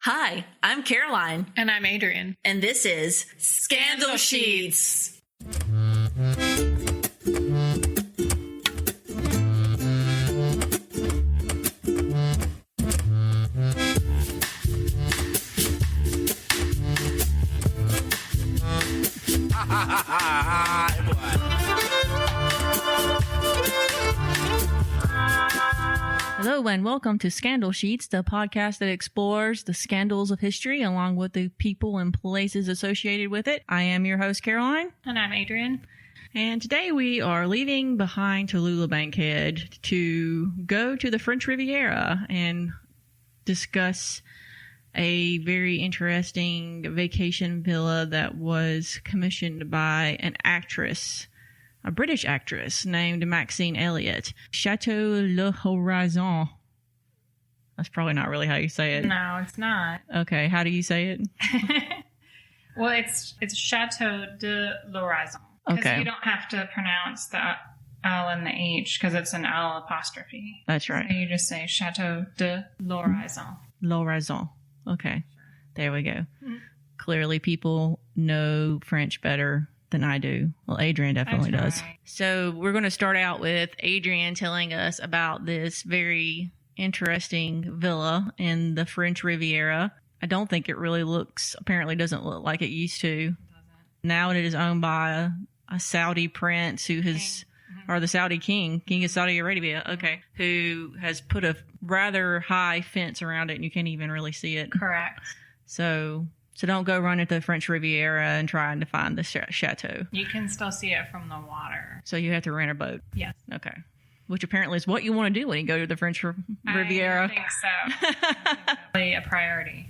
Hi, I'm Caroline. And I'm Adrienne. And this is Scandal Sheets. Hello and welcome to Scandal Sheets, the podcast that explores the scandals of history along with the people and places associated with it. I am your host, Caroline. And I'm Adrienne. And today we are leaving behind Tallulah Bankhead to go to the French Riviera and discuss a very interesting vacation villa that was commissioned by an actress, a British actress named Maxine Elliott. Chateau de L'Horizon. That's probably not really how you say it. No, it's not. Okay, how do you say it? Well, it's Chateau de L'Horizon. Because Okay. you don't have to pronounce the L and the H because it's an L apostrophe. That's right. So you just say Chateau de L'Horizon. L'Horizon. Okay, there we go. Mm-hmm. Clearly people know French better than I do. Well, Adrienne definitely does. Right. So we're going to start out with Adrienne telling us about this very interesting villa in the French Riviera. I don't think it really apparently doesn't look like it used to. Now it is owned by a Saudi prince who has, or the Saudi king of Saudi Arabia, okay, who has put a rather high fence around it and you can't even really see it. Correct. So don't go run into the French Riviera and trying to find the chateau. You can still see it from the water. So you have to rent a boat. Yes. Okay. Which apparently is what you want to do when you go to the French Riviera. I think so. I think that's really a priority.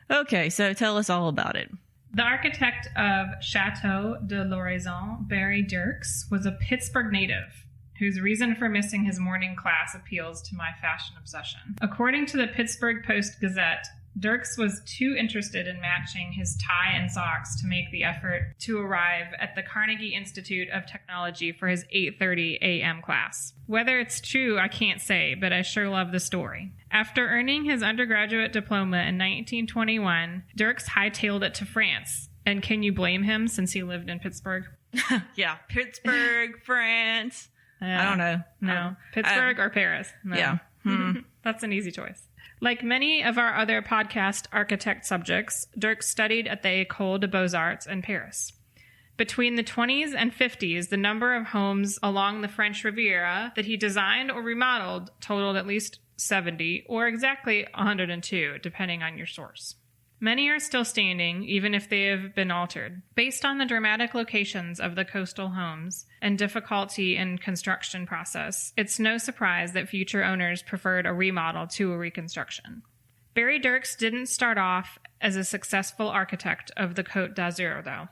Okay, so tell us all about it. The architect of Chateau de L'Horizon, Barry Dirks, was a Pittsburgh native whose reason for missing his morning class appeals to my fashion obsession. According to the Pittsburgh Post-Gazette, Dirks was too interested in matching his tie and socks to make the effort to arrive at the Carnegie Institute of Technology for his 8:30 a.m. class. Whether it's true, I can't say, but I sure love the story. After earning his undergraduate diploma in 1921, Dirks hightailed it to France. And can you blame him since he lived in Pittsburgh? Yeah, Pittsburgh, France. I don't know. No. Pittsburgh or Paris? No. Yeah. That's an easy choice. Like many of our other podcast architect subjects, Dirks studied at the École des Beaux-Arts in Paris. Between the 20s and 50s, the number of homes along the French Riviera that he designed or remodeled totaled at least 70 or exactly 102, depending on your source. Many are still standing, even if they have been altered. Based on the dramatic locations of the coastal homes and difficulty in construction process, it's no surprise that future owners preferred a remodel to a reconstruction. Barry Dirks didn't start off as a successful architect of the Cote d'Azur, though.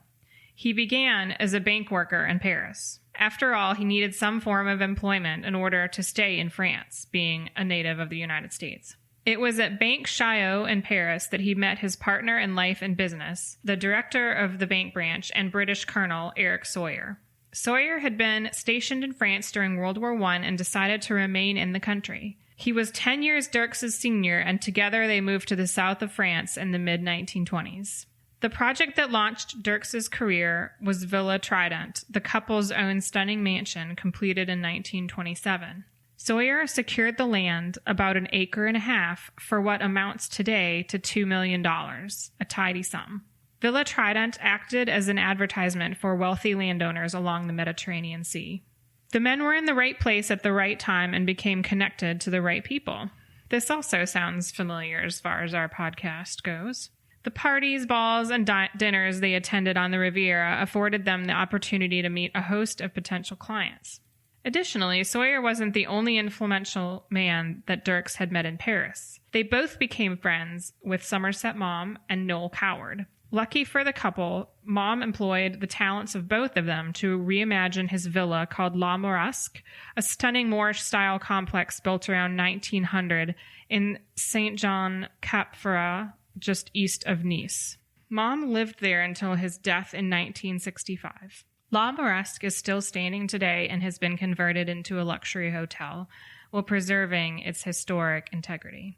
He began as a bank worker in Paris. After all, he needed some form of employment in order to stay in France, being a native of the United States. It was at Bank Chaillot in Paris that he met his partner in life and business, the director of the bank branch and British Colonel Eric Sawyer. Sawyer had been stationed in France during World War I and decided to remain in the country. He was 10 years Dirks' senior, and together they moved to the south of France in the mid-1920s. The project that launched Dirks' career was Villa Trident, the couple's own stunning mansion completed in 1927. Sawyer secured the land, about 1.5 acres, for what amounts today to $2 million, a tidy sum. Villa Trident acted as an advertisement for wealthy landowners along the Mediterranean Sea. The men were in the right place at the right time and became connected to the right people. This also sounds familiar as far as our podcast goes. The parties, balls, and dinners they attended on the Riviera afforded them the opportunity to meet a host of potential clients. Additionally, Sawyer wasn't the only influential man that Dirks had met in Paris. They both became friends with Somerset Maugham and Noel Coward. Lucky for the couple, Maugham employed the talents of both of them to reimagine his villa called La Moresque, a stunning Moorish-style complex built around 1900 in Saint-Jean-Cap-Ferrat, just east of Nice. Maugham lived there until his death in 1965. La Moresque is still standing today and has been converted into a luxury hotel while preserving its historic integrity.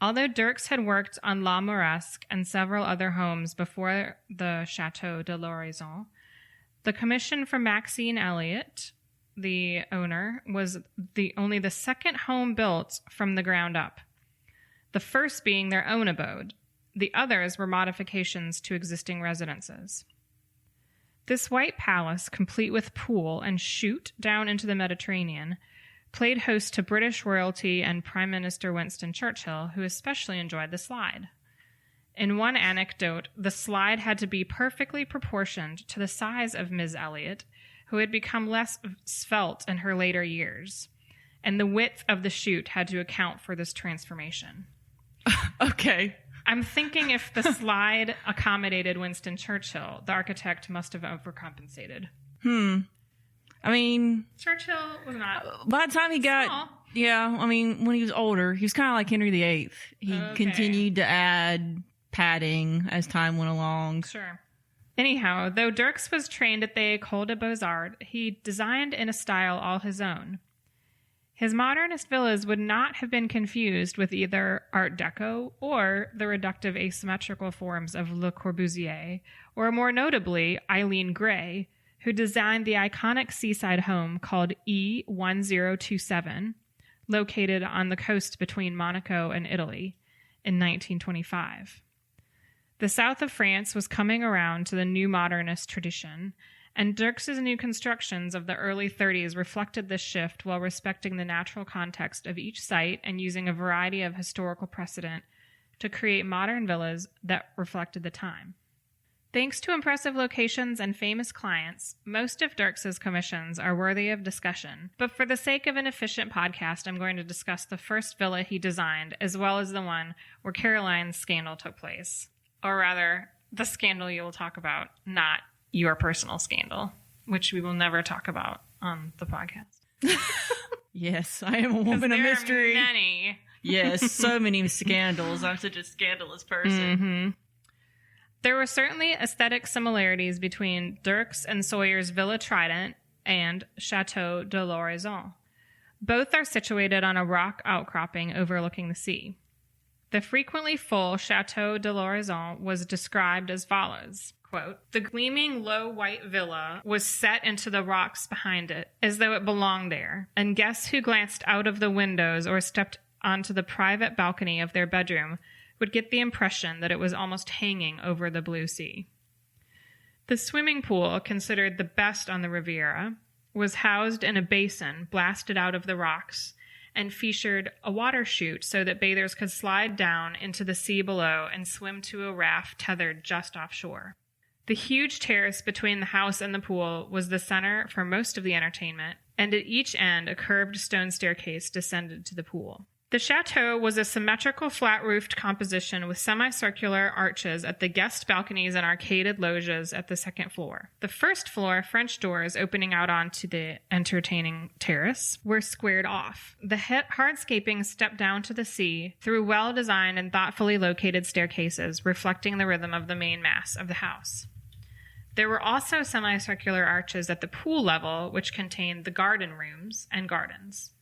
Although Dirks had worked on La Mauresque and several other homes before the Chateau de L'Horizon, the commission for Maxine Elliott, the owner, was only the second home built from the ground up, the first being their own abode. The others were modifications to existing residences. This white palace, complete with pool and chute down into the Mediterranean, played host to British royalty and Prime Minister Winston Churchill, who especially enjoyed the slide. In one anecdote, the slide had to be perfectly proportioned to the size of Ms. Elliot, who had become less svelte in her later years, and the width of the chute had to account for this transformation. Okay. I'm thinking if the slide accommodated Winston Churchill, the architect must have overcompensated. I mean, Churchill was not. By the time he got, small. Yeah, I mean, when he was older, he was kind of like Henry VIII. He continued to add padding as time went along. Sure. Anyhow, though Dirks was trained at the École des Beaux-Arts, he designed in a style all his own. His modernist villas would not have been confused with either Art Deco or the reductive asymmetrical forms of Le Corbusier, or more notably, Eileen Gray, who designed the iconic seaside home called E1027, located on the coast between Monaco and Italy, in 1925. The south of France was coming around to the new modernist tradition, and Dirks's new constructions of the early 30s reflected this shift while respecting the natural context of each site and using a variety of historical precedent to create modern villas that reflected the time. Thanks to impressive locations and famous clients, most of Dirks's commissions are worthy of discussion. But for the sake of an efficient podcast, I'm going to discuss the first villa he designed, as well as the one where Caroline's scandal took place. Or rather, the scandal you will talk about, not your personal scandal, which we will never talk about on the podcast. Yes, I am a woman of mystery. There are many. Yes, so many scandals. I'm such a scandalous person. Mm-hmm. There were certainly aesthetic similarities between Dirks and Sawyer's Villa Trident and Chateau de L'Horizon. Both are situated on a rock outcropping overlooking the sea. The frequently full Chateau de L'Horizon was described as follows, quote, "The gleaming low white villa was set into the rocks behind it, as though it belonged there, and guests who glanced out of the windows or stepped onto the private balcony of their bedroom would get the impression that it was almost hanging over the blue sea." The swimming pool, considered the best on the Riviera, was housed in a basin blasted out of the rocks and featured a water chute so that bathers could slide down into the sea below and swim to a raft tethered just offshore. The huge terrace between the house and the pool was the center for most of the entertainment, and at each end a curved stone staircase descended to the pool. The chateau was a symmetrical flat-roofed composition with semicircular arches at the guest balconies and arcaded loggias at the second floor. The first floor, French doors opening out onto the entertaining terrace, were squared off. The hardscaping stepped down to the sea through well-designed and thoughtfully located staircases, reflecting the rhythm of the main mass of the house. There were also semicircular arches at the pool level, which contained the garden rooms and gardens.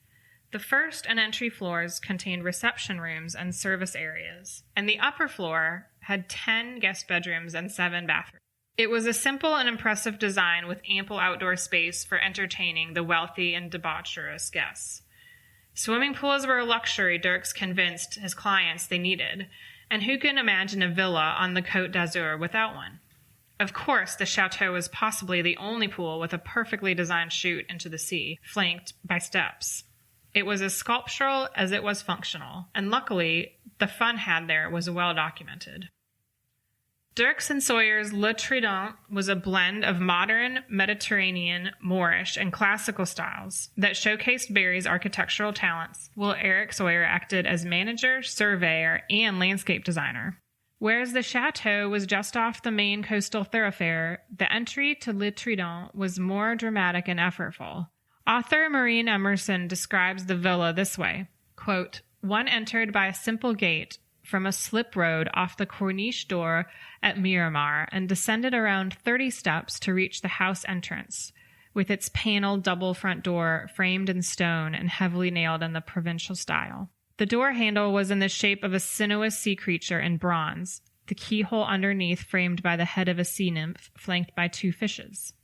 The first and entry floors contained reception rooms and service areas, and the upper floor had 10 guest bedrooms and 7 bathrooms. It was a simple and impressive design with ample outdoor space for entertaining the wealthy and debaucherous guests. Swimming pools were a luxury Dirks convinced his clients they needed, and who can imagine a villa on the Côte d'Azur without one? Of course, the chateau was possibly the only pool with a perfectly designed chute into the sea, flanked by steps. It was as sculptural as it was functional, and luckily, the fun had there was well documented. Dirks and Sawyer's Le Trident was a blend of modern, Mediterranean, Moorish, and classical styles that showcased Barry's architectural talents, while Eric Sawyer acted as manager, surveyor, and landscape designer. Whereas the chateau was just off the main coastal thoroughfare, the entry to Le Trident was more dramatic and effortful. Author Maureen Emerson describes the villa this way, quote, "One entered by a simple gate from a slip road off the Corniche door at Miramar and descended around 30 steps to reach the house entrance, with its paneled double front door framed in stone and heavily nailed in the provincial style. The door handle was in the shape of a sinuous sea creature in bronze, the keyhole underneath framed by the head of a sea nymph flanked by 2 fishes.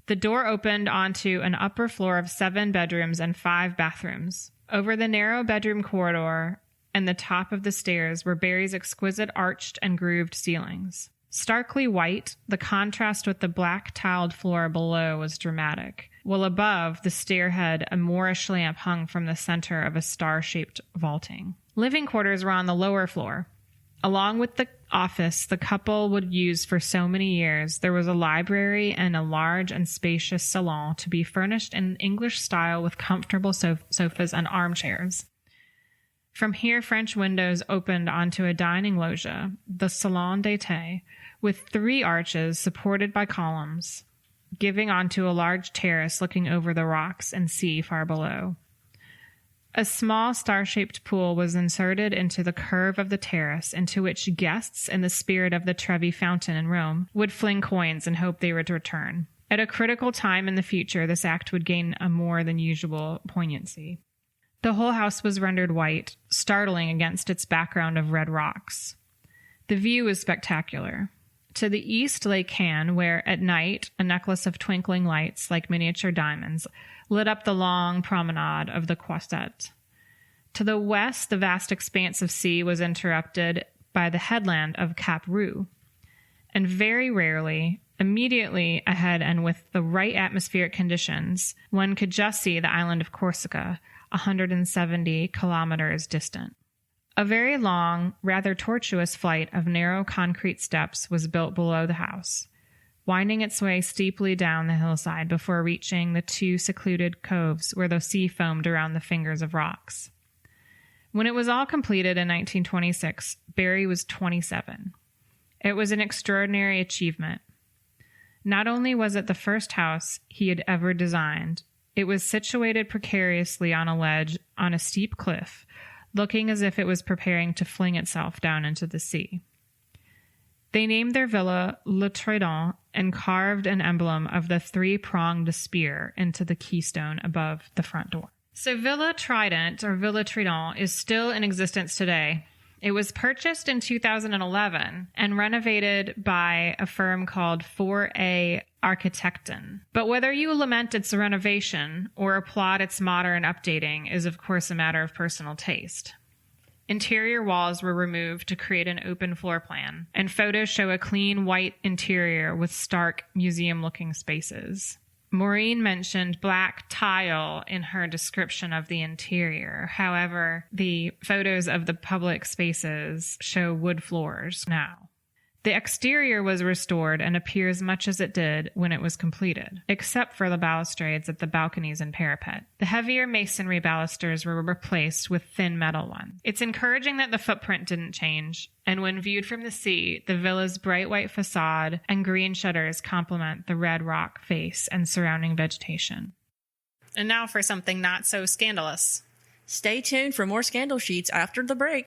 The door opened onto an upper floor of 7 bedrooms and 5 bathrooms. Over the narrow bedroom corridor and the top of the stairs were Barry's exquisite arched and grooved ceilings. Starkly white, the contrast with the black tiled floor below was dramatic, while above the stairhead a Moorish lamp hung from the center of a star-shaped vaulting. Living quarters were on the lower floor. Along with the office the couple would use for so many years, there was a library and a large and spacious salon to be furnished in English style with comfortable sofas and armchairs. From here, French windows opened onto a dining loggia, the salon d'été, with 3 arches supported by columns, giving onto a large terrace looking over the rocks and sea far below. A small star-shaped pool was inserted into the curve of the terrace, into which guests, in the spirit of the Trevi Fountain in Rome, would fling coins and hope they would return. At a critical time in the future, this act would gain a more than usual poignancy. The whole house was rendered white, startling against its background of red rocks. The view was spectacular. To the east lay Cannes, where, at night, a necklace of twinkling lights, like miniature diamonds, lit up the long promenade of the Cote. To the west, the vast expanse of sea was interrupted by the headland of Cap Rouge. And very rarely, immediately ahead and with the right atmospheric conditions, one could just see the island of Corsica, 170 kilometers distant. A very long, rather tortuous flight of narrow concrete steps was built below the house, winding its way steeply down the hillside before reaching the 2 secluded coves where the sea foamed around the fingers of rocks. When it was all completed in 1926, Barry was 27. It was an extraordinary achievement. Not only was it the first house he had ever designed, it was situated precariously on a ledge on a steep cliff, looking as if it was preparing to fling itself down into the sea. They named their villa Le Trident and carved an emblem of the 3-pronged spear into the keystone above the front door. So Villa Trident, or Villa Trident, is still in existence today. It was purchased in 2011 and renovated by a firm called 4A Architekten. But whether you lament its renovation or applaud its modern updating is, of course, a matter of personal taste. Interior walls were removed to create an open floor plan, and photos show a clean white interior with stark museum-looking spaces. Maureen mentioned black tile in her description of the interior. However, the photos of the public spaces show wood floors now. The exterior was restored and appears much as it did when it was completed, except for the balustrades at the balconies and parapet. The heavier masonry balusters were replaced with thin metal ones. It's encouraging that the footprint didn't change, and when viewed from the sea, the villa's bright white facade and green shutters complement the red rock face and surrounding vegetation. And now for something not so scandalous. Stay tuned for more scandal sheets after the break.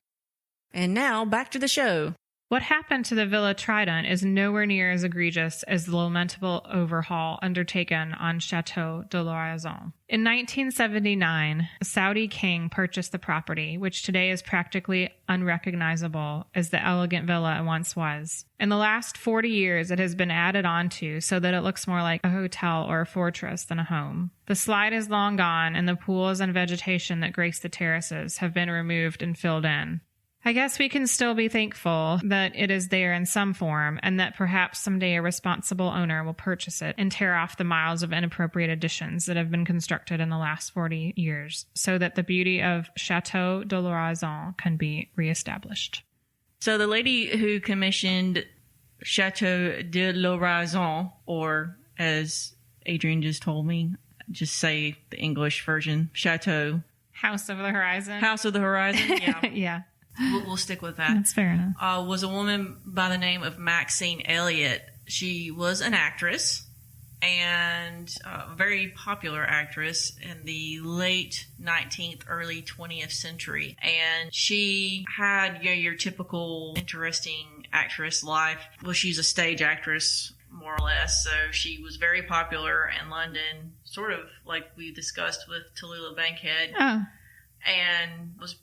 And now, back to the show. What happened to the Villa Trident is nowhere near as egregious as the lamentable overhaul undertaken on Chateau de L'Horizon. In 1979, a Saudi king purchased the property, which today is practically unrecognizable as the elegant villa it once was. In the last 40 years, it has been added onto so that it looks more like a hotel or a fortress than a home. The slide is long gone, and the pools and vegetation that grace the terraces have been removed and filled in. I guess we can still be thankful that it is there in some form, and that perhaps someday a responsible owner will purchase it and tear off the miles of inappropriate additions that have been constructed in the last 40 years, so that the beauty of Chateau de L'Horizon can be reestablished. So the lady who commissioned Chateau de L'Horizon, or as Adrienne just told me, just say the English version, Chateau. House of the Horizon. House of the Horizon, yeah. Yeah. We'll stick with that. That's fair enough. Was a woman by the name of Maxine Elliott. She was an actress, and a very popular actress in the late 19th, early 20th century. And she had your typical interesting actress life. Well, she's a stage actress, more or less. So she was very popular in London, sort of like we discussed with Tallulah Bankhead. Oh. And was